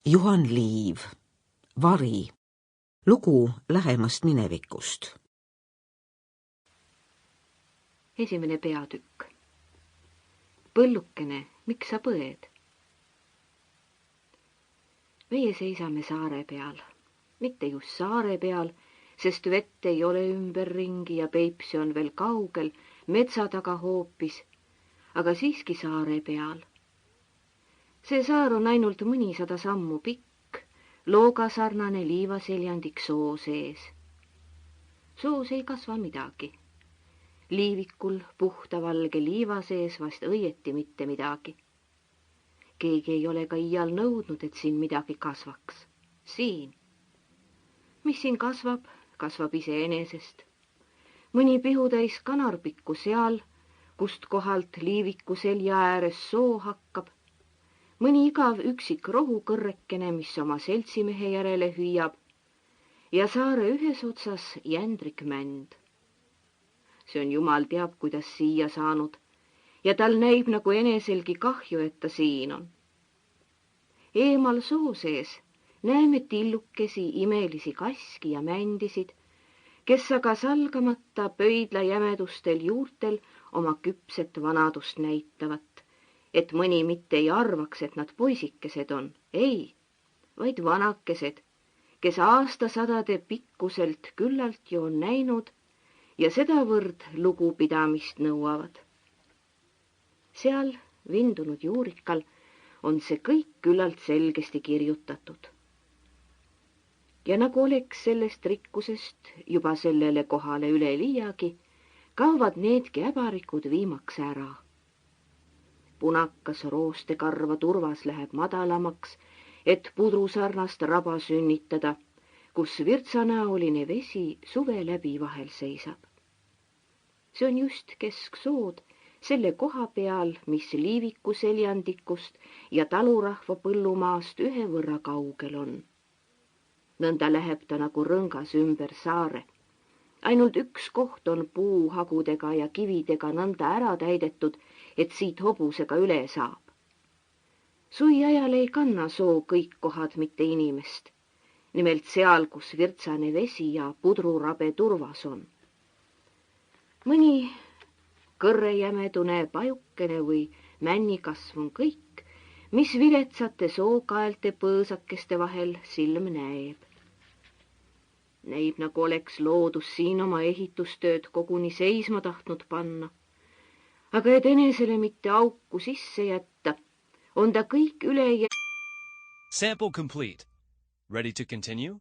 Juhan Liiv, Vari, lugu lähemast minevikust. Esimene peatükk. Põllukene, miks sa põed? Meie seisame saare peal. Mitte just saare peal, sest vett ei ole ümberringi ja Peipsi on veel kaugel, metsa taga hoopis, aga siiski saare peal. See saar on ainult mõnisada sammu pikk, loogasarnane liivaseljandik soo sees. Soos ei kasva midagi. Liivikul puhta valge liiva sees vast õieti mitte midagi. Keegi ei ole ka iial nõudnud, et siin midagi kasvaks. Siin. Mis siin kasvab, kasvab iseenesest. Mõni pihutäis kanarpikku seal, kust kohalt liiviku selja ääres soo hakkab. Mõni igav üksik rohukõrrekene, mis oma seltsimehe järele hüüab, ja saare ühes otsas jändrik mänd. See on jumal teab, kuidas siia saanud, ja tal näib nagu eneselgi kahju, et ta siin on. Eemal soo sees näeme tillukesi imelisi kaski ja mändisid, kes aga salgamata pöidla jämedustel juurtel oma küpset vanadust näitavat, et mõni mitte ei arvaks, et nad poisikesed on. Ei, vaid vanakesed, kes aastasadade pikkuselt küllalt ju on näinud ja sedavõrd lugupidamist nõuavad. Seal vindunud juurikal on see kõik küllalt selgesti kirjutatud. Ja nagu oleks sellest rikkusest juba sellele kohale üle liiagi, kaovad needki äbarikud viimaks ära. Punakas roostekarva turvas läheb madalamaks, et pudrusarnast raba sünnitada, kus virtsanäoline vesi suve läbi vahel seisab. See on just kesksood, selle koha peal, mis liiviku seljandikust ja talurahva põllumaast ühe võrra kaugel on. Nõnda läheb ta nagu rõngas ümber saare. Ainult üks koht on puuhagudega ja kividega nõnda ära täidetud, et siit hobusega üle saab. Sui ajal ei kanna soo kõik kohad mitte inimest, nimelt seal, kus virtsane vesi ja pudrurabe turvas on. Mõni kõrrejämedune pajukene või männikasv on kõik, mis viletsate sookaelte põõsakeste vahel silm näeb. Näib, nagu oleks loodus siin oma ehitustööd koguni seisma tahtnud panna. Aga et enesele mitte auku sisse jätta, on ta kõik üle Sample complete. Ready to continue?